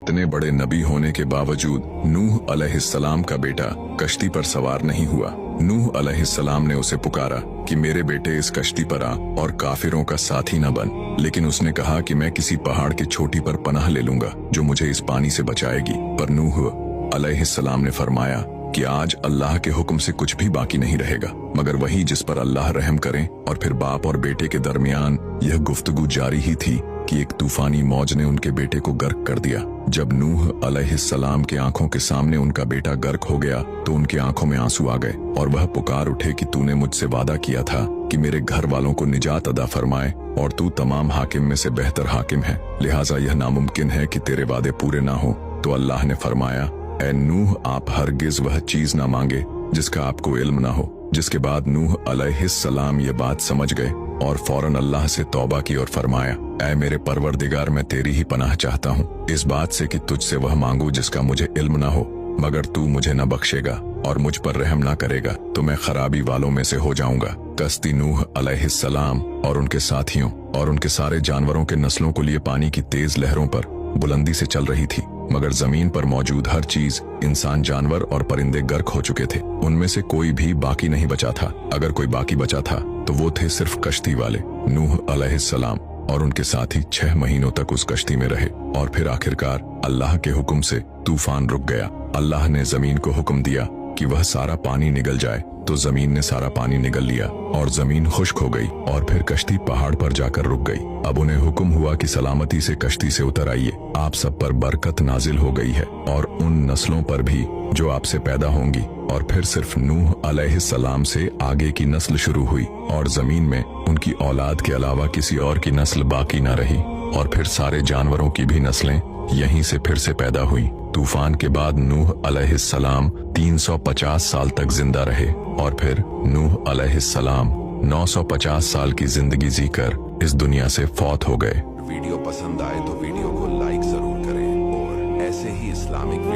इतने बड़े नबी होने के बावजूद नूह अलैहिस्सलाम का बेटा कश्ती पर सवार नहीं हुआ। नूह अलैहिस्सलाम ने उसे पुकारा कि मेरे बेटे इस कश्ती पर आ और काफिरों का साथी न बन, लेकिन उसने कहा कि मैं किसी पहाड़ की चोटी पर पनाह ले लूंगा जो मुझे इस पानी से बचाएगी। पर नूह अलैहिस्सलाम ने फरमाया कि आज अल्लाह के हुक्म से कुछ भी बाकी नहीं रहेगा मगर वही जिस पर अल्लाह रहम करे। और फिर बाप और बेटे के दरमियान यह गुफ्तगू जारी ही थी कि एक तूफानी मौज ने उनके बेटे को गर्क कर दिया। जब नूह अलैहिस्सलाम की आंखों के सामने उनका बेटा गर्क हो गया तो उनकी आंखों में आंसू आ गए और वह पुकार उठे कि तूने मुझसे वादा किया था कि मेरे घर वालों को निजात अदा फरमाए और तू तमाम हाकिम में से बेहतर हाकिम है, लिहाजा यह नामुमकिन है कि तेरे वादे पूरे ना हो। तो अल्लाह ने फरमाया, ऐ नूह, आप हरगिज वह चीज ना मांगे जिसका आपको इल्म ना हो। जिसके बाद नूह अलैहिस्सलाम ये बात समझ गए और फौरन अल्लाह से तौबा की और फरमाया, ऐ मेरे परवरदिगार, मैं तेरी ही पनाह चाहता हूँ इस बात से कि तुझसे वह मांगू जिसका मुझे इल्म ना हो, मगर तू मुझे न बख्शेगा और मुझ पर रहम ना करेगा तो मैं खराबी वालों में से हो जाऊंगा। कश्ती नूह अलैहिस्सलाम और उनके साथियों और उनके सारे जानवरों के नस्लों को लिए पानी की तेज लहरों पर बुलंदी से चल रही थी, मगर जमीन पर मौजूद हर चीज, इंसान, जानवर और परिंदे गर्क हो चुके थे। उनमें से कोई भी बाकी नहीं बचा था। अगर कोई बाकी बचा था तो वो थे सिर्फ कश्ती वाले। नूह अलैहिस्सलाम और उनके साथी 6 महीनों तक उस कश्ती में रहे और फिर आखिरकार अल्लाह के हुक्म से तूफान रुक गया। अल्लाह ने जमीन को हुक्म दिया कि वह सारा पानी निगल जाए तो जमीन ने सारा पानी निगल लिया और जमीन खुश्क हो गई और फिर कश्ती पहाड़ पर जाकर रुक गई। अब उन्हें हुक्म हुआ कि सलामती से कश्ती से उतर आइए, आप सब पर बरकत नाजिल हो गई है और उन नस्लों पर भी जो आपसे पैदा होंगी। और फिर सिर्फ नूह अलैहिस्सलाम से आगे की नस्ल शुरू हुई और जमीन में उनकी औलाद के अलावा किसी और की नस्ल बाकी न रही और फिर सारे जानवरों की भी नस्लें यहीं से फिर से पैदा हुई। तूफान के बाद नूह अलैहिस्सलाम 350 साल तक जिंदा रहे और फिर नूह अलैहिस्सलाम 950 साल की जिंदगी जीकर इस दुनिया से फौत हो गए। वीडियो पसंद आए तो वीडियो को लाइक जरूर करें और ऐसे ही इस्लामिक